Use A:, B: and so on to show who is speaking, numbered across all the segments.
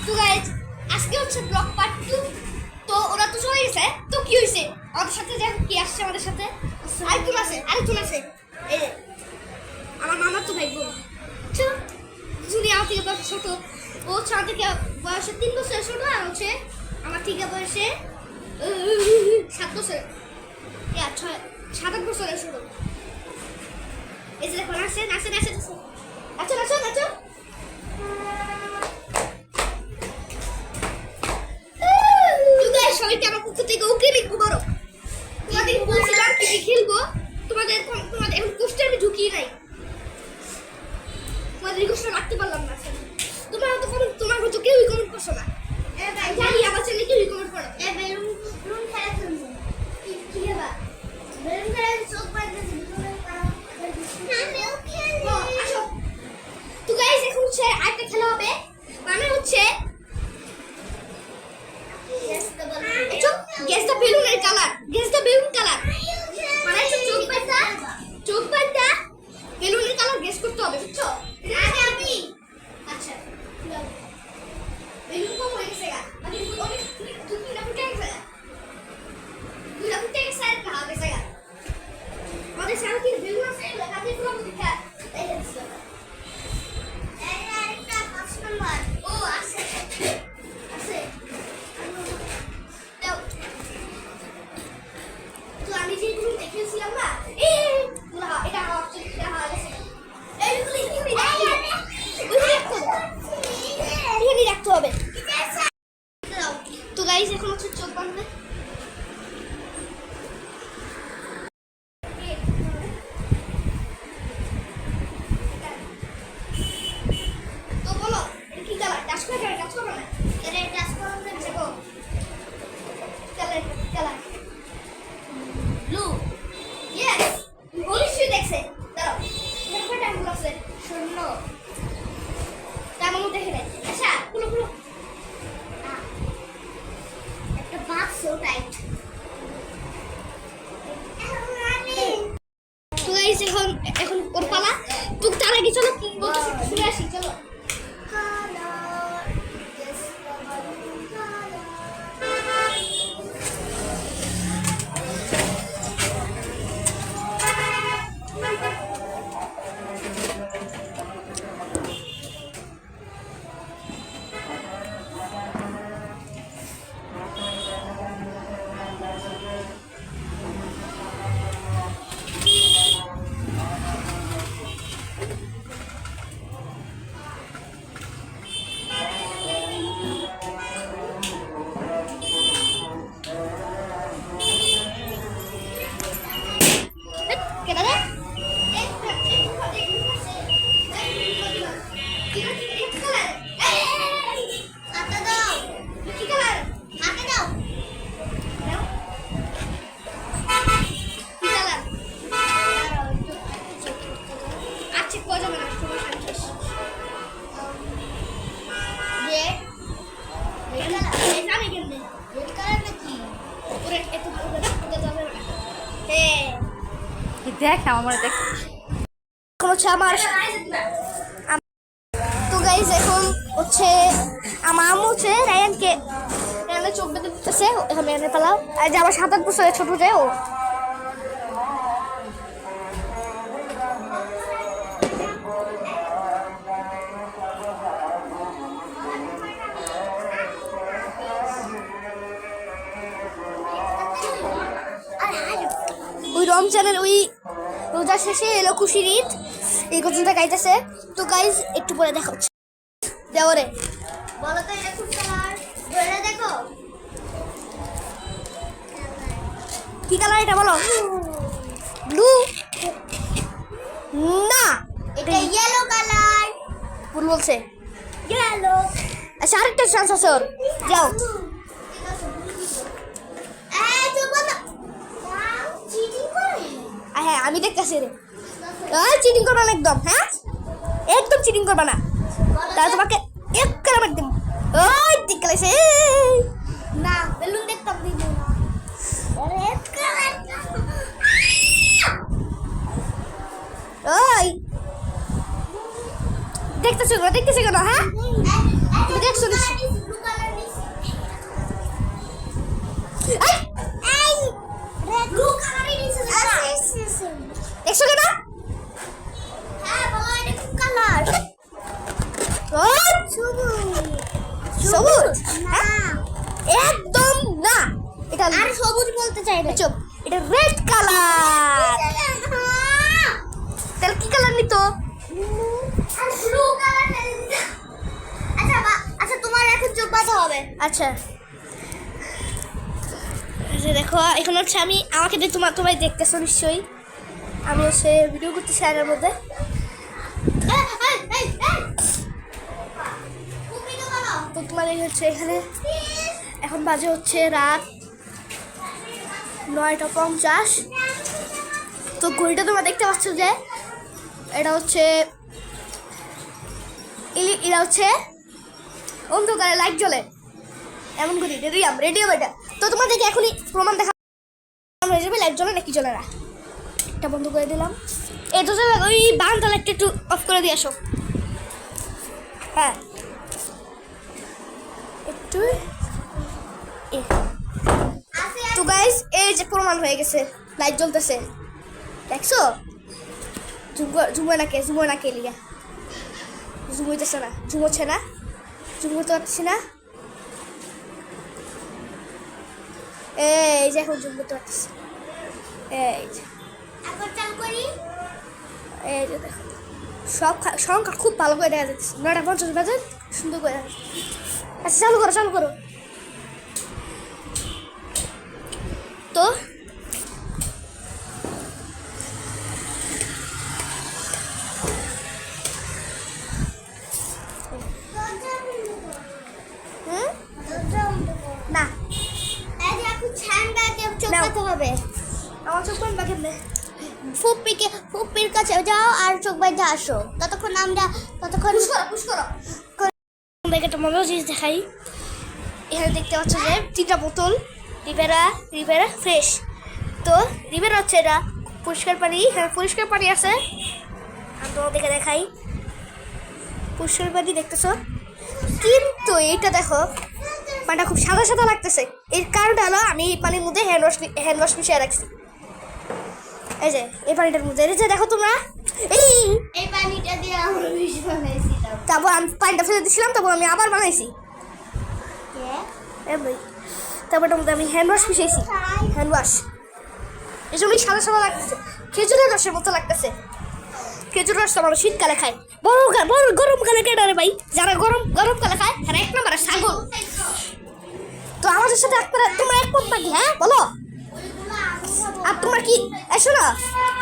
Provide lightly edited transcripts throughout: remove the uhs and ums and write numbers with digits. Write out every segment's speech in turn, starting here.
A: তো গাইজ আজকে হচ্ছে ব্লগ পার্ট 2। তো ওরা তো চলে গেছে, তো কি হয়েছে আমাদের সাথে যে কি আসছে আমাদের সাথে আরেকজন আছে এই যে আমার মামার তো ভাই বোন যিনি আমার থেকে বয়সে ছোট। ও হচ্ছে আমার থেকে বয়সে 3 বছরের ছোট, আর হচ্ছে আমার থেকে বয়সে 7 বছর 7-8 বছরের ছোট। এই যে দেখো নাচে নাচো নাচো নাচো নাচো। সবাইকে আমার পক্ষ থেকে ওকে লিখবো বড়। তোমাদের বলছিলাম কি খেলবো, তোমাদের এখন পোস্টার আমি ঢুকিয়ে নাই, তোমাদের রিকোয়েস্ট রাখতে পারলাম না। তোমার মতো কেউই কমেন্ট করছো না, জানি আমার ছেলে কেউই কমেন্ট করে। বেলুন খেলা খেলবো, কি খেলা? বেলুন খেলা চোখ বাঁধতে আসো। তো গাইস এখন হচ্ছে আরেকটা খেলা হবে, মানে হচ্ছে guess the balloon color. Guess the balloon color. মানে হচ্ছে চোখ বাইটা বেলুনের কালার গেস করতে হবে, বুঝছো? আগে আমি আচ্ছা বেলুন কম হয়ে গেছে গা, মানে অনেক তুমি না ফুটে গেছে, তুই না ফুটে গেছে আর না গেছে গা। আমাদের সামনে কি বেলুন আছে লাগাতে পুরো দেখা এই দেখছো এই আরেকটা 5 নাম্বার ও আছে আছে। আমি যেগুলো দেখেছিলাম না এটা হচ্ছে রাখতে হবে। তো গাইস এখন হচ্ছে চোখ বাঁধবে। তো বলো এটা কি কালার? টাচ করবে না এটা টাচ করবে না দেখো কালার ব্লু। ইয়েস অবশ্যই দেখছে। দাঁড়াও এখানে কয়টা আঙ্গুল আছে? 0। তার মানে দেখে নেই। আচ্ছা খুলো একটা বাক্স সো টাইট। তো গাইস এখন ওর পালা। তো তার আগে চলো কি বলতে শুনে আসি, চলো।
B: দেখ আমার দেখ
A: হচ্ছে আমার। তো গাইস এখন হচ্ছে আমার আম্মু হচ্ছে রায়ানকে চোখ বেঁধে দিতেছে। এখন রায়ানের পালাও। আর যে আমার 7-8 বছরের ছোট যে ও ওই রমজানের ওই রোজা শেষে এলো খুশির ঈদ, এই কথাটা গাইতেছে। তো গাইজ একটু পরে দেখা হচ্ছে। দেওরে বলো তো এটা কোন কালার? ধরে দেখো কি কালার এটা বলো। ব্লু না, এটা ইয়েলো কালার। ভুল বলছে, ইয়েলো। আচ্ছা আরেকটা চান্স আছে ওর, যাও। হ্যাঁ আমি দেখতেছি রে, চিটিং করবা না একদম, হ্যাঁ একদম চিটিং করবা না, তাহলে তোমাকে এক কালার একদম ওই ঠিক কালাইছে না। বেলুন দেখতাম দিব না, রেড কালার ওই দেখতেছো কেন হ্যাঁ তুমি দেখছো নিশ্চয়ই। দেখছো কেন সবুজ একদম না, এটা আর সবুজ বলতে চাই না, চুপ, এটা রেড কালার। তাহলে কি কালার নিত? আচ্ছা তোমার এখন চোখ বাঁধা হবে। আচ্ছা দেখো এখন হচ্ছে আমি আমাকে তোমায় দেখতেছো নিশ্চয়ই, আমি হচ্ছে ভিডিও করতেছি আয়নার মধ্যে। তো তোমার হচ্ছে এখানে এখন বাজে হচ্ছে রাত 9:50। তো ঘড়িটা তোমরা দেখতে পাচ্ছ যে এটা হচ্ছে অন্ধকারে লাইট জ্বলে এমন করি রেডিয়াম এটা। তো তোমাদেরকে এখনই প্রমাণ দেখা হয়ে যাবে লাইট জ্বলে নাকি জ্বলে না। এটা বন্ধ করে দিলাম। এই তো ওই বারান্দা লাইটটা একটু অফ করে দিয়ে আসো। হ্যাঁ একটু তো গাইস এই যে প্রমাণ হয়ে গেছে লাইট জ্বলতেছে, দেখছো? ঝুমো না কে লিগা ঝুমোইতেছে না, ঝুমোচ্ছে না, ঝুমোতে পারছি না। এই যে এখন ঝুমোতে পারতেছি। এই যে এই যে দেখো সব সংখ্যা খুব ভালো করে দেখা যাচ্ছে। 9:50 বাজে সুন্দর করে। আচ্ছা চালু করো। তো না হবে আমার চোখ বন্ধ কেমনে? ফুপির কাছে যাও আর চোখ বাইন্ধে আসো। ততক্ষণ পুশ করো। একটা মজার জিনিস দেখাই। এখানে দেখতে পাচ্ছ যে 3টা বোতল রিভেরা ফ্রেশ। তো রিভেরা হচ্ছে এটা পরিষ্কার পানি, এখানে পরিষ্কার পানি আছে। আমি তোমাদেরকে দেখাই পরিষ্কার পানি, দেখতেছ? কিন্তু এইটা দেখো পানিটা খুব সাদা লাগতেছে। এর কারণটা হলো আমি এই পানির মধ্যে হ্যান্ড ওয়াশ মিশিয়ে রাখছি। এই যে এই পানিটার মধ্যে এই যে দেখো তোমরা এই পানিটা দিয়ে আমরা বেশি বানাইছিলাম, তারপর আমি পানিটা ফেলে দিয়েছিলাম, তারপর আমি আবার বানাইছি। তারপরটার মধ্যে আমি হ্যান্ড ওয়াশ মিশিয়েছি, হ্যান্ড ওয়াশ। এই জন্যই সাদা লাগতেছে, খেজুরের রসের মতো লাগতেছে। খেজুর রস তো আমরা শীতকালে খাই, গরমকালে কেটে রে ভাই। যারা গরমকালে খায় তারা 1 নম্বরে ছাগল। তো আমাদের সাথে তোমরা একমত নাকি? হ্যাঁ বলো। আর তোমরা কি এসো না,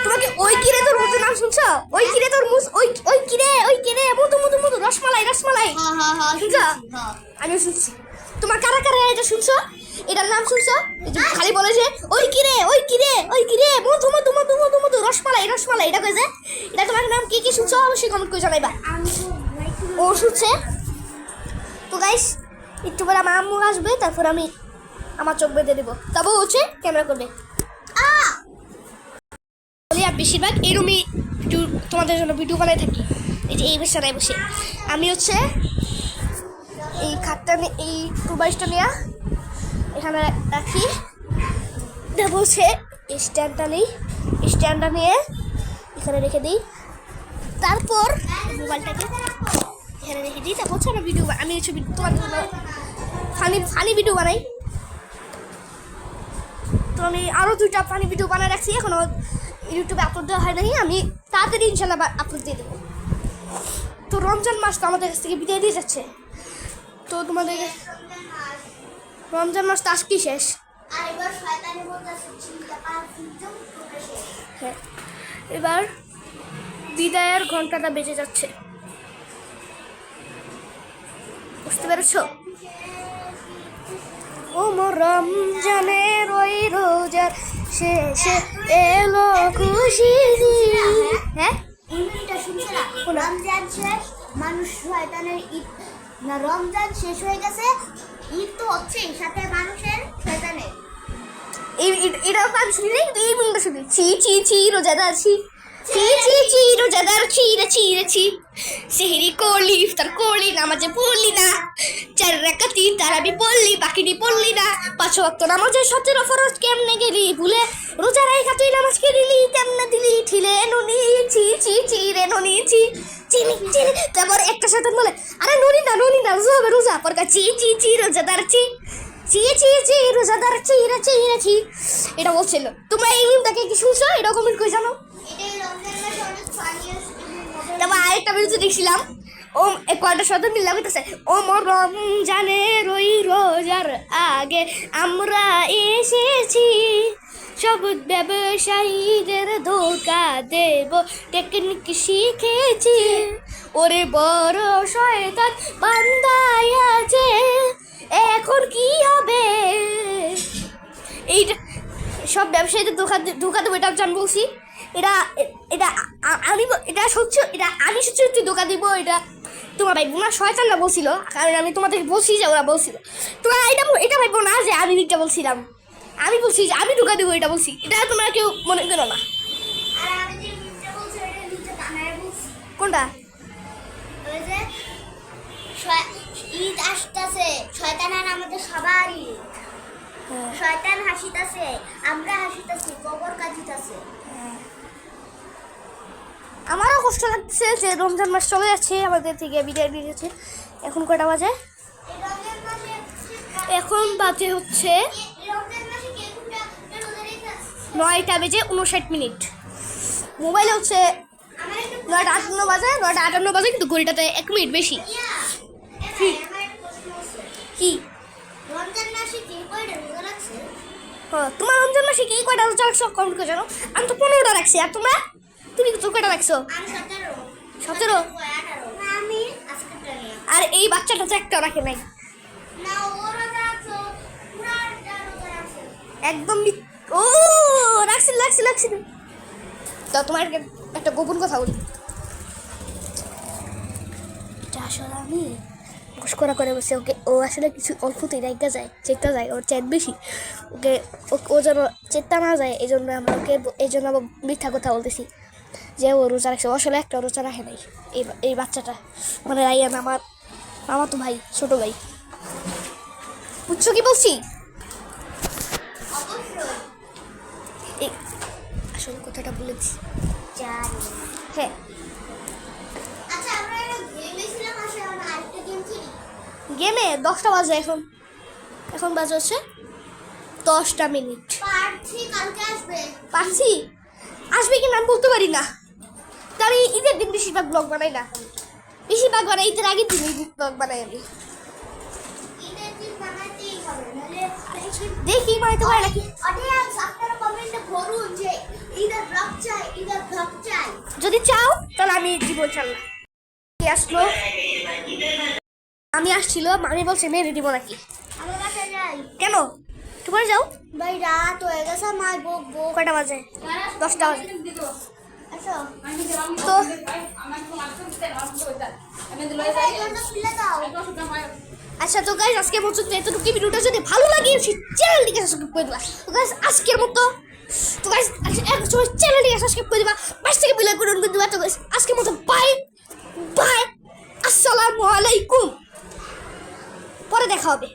A: তোমরা কি ওই কিরে তোর মতো নাম শুনছো? ওই কিরে তোর ওই কিরে মধু রসমালাই শুনছো? আমিও শুনছি। তোমার কারা এটা শুনছো? এটার নাম শুনছো? খালি বলে যে ওই কিরে মধু রসমালাই এটা কইছে। এটা তোমার নাম কি শুনছো অবশ্যই কমেন্ট করে জানাইবা। ও শুনছে। তো গাইস একটু পরে আমার আম্মু আসবে, তারপর আমি আমার চোখ বেঁধে দেবো, তবু হচ্ছে ক্যামেরা করবে। আর বেশিরভাগ এই রুমে তোমাদের জন্য ভিডিও বানাই থাকি। এই যে এই বিছানায় বসে আমি হচ্ছে এই খাটটা এই টুবাইসটা নিয়ে এখানে রাখি। বলছে স্ট্যান্ডটা নিয়ে এখানে রেখে দিই, তারপর মোবাইলটাকে এখানে রেখে দিই। তারপর হচ্ছে আমি হচ্ছে তোমাদের জন্য ফানি ভিডিও বানাই। তো আমি আরও 2টা ফানি ভিডিও বানায় রাখছি, এখনও ইউটিউবে আপলোড দেওয়া হয় নাই। আমি তাড়াতাড়ি ইনশাল্লাহ আপলোড দিয়ে দেবো। তো রমজান মাস তো আমাদের কাছ থেকে বিদায় দিয়ে যাচ্ছে। তো তোমাদের রমজান মাস তো আজকেই শেষ। হ্যাঁ এবার বিদায়ের ঘন্টাটা বেজে যাচ্ছে, বুঝতে পেরেছো? ও মোর রমজানের ওই রোজার শেষে এলো খুশি। হ্যাঁ
B: রমজান শেষ, মানুষ শয়তানের ঈদ না, রমজান শেষ হয়ে গেছে, ঈদ তো হচ্ছেই, সাথে মানুষের শয়তানের।
A: এটাও তো আমি শুনি নাই, কিন্তু এই মনটা শুনি। ছি রোজাদার ছি রোজাদার ছি সেহরি করলি, ইফতার করলি, নামাজে পড়লি না, 4 রাকাতি তারাবি পড়লি, বাকিটি পড়লি না, 5 ওয়াক্ত নামাজে 17 ফরজ কেমনে গেলি ভুলে, রোজা রাইখা তুই নামাজ কে দিলি, কেমনে দিলি ঠিলে, নুনি চি চি চি রে নুনি চি চিনি চিনি। তারপর একটা শয়তান বলে, আরে নুনি না রোজা হবে রোজা, পর চি চি চি রোজাদার চি চি চি চি রোজাদার চি রে চি রে চি। এটা বলছিল। তোমরা এই মিমটাকে কি শুনছো? এটা কমেন্ট করে জানো।
B: এটাই রমজান মাসে অনেক ফানিয়েস্ট।
A: তারপর আরেকটা ভিডিও দেখছিলাম, ও কয়টা শব্দ মিললাম হইতেছে, ও মোর রমজানের ওই রোজার আগে আমরা এসেছি, সব ব্যবসায়ীদের ধোকা দেব টেকনিক শিখেছি, ওরে বড় শয়তান বান্দায় আছে, এখন কি হবে? এইটা সব ব্যবসায়ীদের ধোকা দেবো, এটা আমি বলছি। এটা এটা এটা সত্যি, এটা আমি সত্যি ধোকা দিব। এটা তোমার ভাইবো না, শয়তানরা বলছিল, কারণ আমি তোমাদেরকে বলছি যে ওরা বলছিল। তোমরা এটা ভাইবো না যে আমি এটা বলছিলাম, আমি বলছি যে আমি ধোকা দেবো, এটা বলছি। এটা তোমরা কেউ মনে করো না।
B: আর আমি যে মিথ্যা বলছি এটা মিথ্যা বানায় বলছি।
A: কোনটা?
B: ওই যে ঈদ আসতেছে, শয়তান আর আমাদের সবারই। শয়তান হাসিতাছে, আমরা হাসিতাছি, কবর কাজিতাছে।
A: আমারও কষ্ট লাগছে যে রমজান মাস চলে যাচ্ছে, আমাদের থেকে বিদায় নিয়ে যাচ্ছে। এখন কয়টা বাজে?
B: এই রমজান মাসে
A: এখন বাজে হচ্ছে
B: এই রমজান মাসে কে কোনটা রোজা রেখে
A: 9টা বেজে 59 মিনিট। মোবাইলে হচ্ছে
B: আমার একটু
A: 9টা 58 বাজে, 9টা 58 বাজে, কিন্তু ঘড়িটাতে 1 মিনিট বেশি।
B: কি আমার একটা প্রশ্ন আছে।
A: কি?
B: রমজান মাসে কে কয়টা রোজা রাখছে?
A: তোমার রমজান মাসে কি কয়টা রোজা রাখছো কমেন্ট করে জানো। আমি তো 15টা রাখছি, আর তুমি তো কয়টা রাখছো?
B: আমি 17।
A: 17?
B: 18 আমি আজকেরটা নিয়ে।
A: আর এই বাচ্চাটা তো একটা রাখে নাই।
B: না ও রোজা রাখছো, পুরাটা রোজা রাখছে।
A: একদম ও রাখছি। তো তোমার একটা গোপন কথা বলি, এটা আসলে আমি মুখোশ করে বসে ওকে, ও আসলে কিছু অল্পতেই রেখা যায়, চেতা যায়, ওর চ্যাট বেশি, ওকে ও যেন চেতা না যায়, এই জন্য আমরা ওকে, এই জন্য আবার মিথ্যা কথা বলতেছি যে ও রোজা রাখছে। ও আসলে একটা রোজা রাখে নাই এই বাচ্চাটা, মানে রাইয়ান আমার তো ভাই, ছোট ভাই। বুঝছো কি বলছি?
B: অবশ্যই
A: এই আসল কথাটা বলেছি।
B: জানি।
A: হ্যাঁ,
B: আচ্ছা আমরা একটা গেম এসেছিলাম, আসলে আমরা আরেকটা গেম খেলি।
A: গেমে 10টা বাজে, এখন বাজে হচ্ছে 10টা মিনিট।
B: পারছি কালকে আসবে।
A: পারছি আসবে কি না আমি বলতে পারি না, তো আমি ঈদের দিন বেশিরভাগ ব্লগ বানাই না, বেশিরভাগ বানাই ঈদের আগের দিন ব্লগ বানাই আমি।
B: ঈদের দিন বানাতেই হবে, নাহলে
A: দেখি বানাইতে পারে নাকি।
B: অডিয়েন্স আপনারা কমেন্টে বলুন যে ঈদের ব্লগ চাই।
A: যদি চাও তাহলে আমি দিব ইনশাআল্লাহ। কে আসলো? আমি আসছিল, আমি বলছি মেরে দিব নাকি।
B: আমার বাসায় যাই।
A: কেন? তোমার যাও।
B: ভাই রাত হয়ে গেছে, মাই বকবো।
A: কয়টা বাজে? 10টা বাজে।
B: আসো
A: তো
B: খুলে দাও।
A: আচ্ছা, তো গাইস আজকের মতো এতটুকু, ভিডিওটা যদি ভালো লাগে চ্যানেলটিকে সাবস্ক্রাইব করে দিবা। তো গাইস আজকের মতো, তো গাইস চ্যানেলটিকে সাবস্ক্রাইব করে দিবা, পাশ থেকে বেল আইকন অন করে দিবা। তো গাইস আজকের মতো বাই, আসসালামু আলাইকুম, পরে দেখা হবে।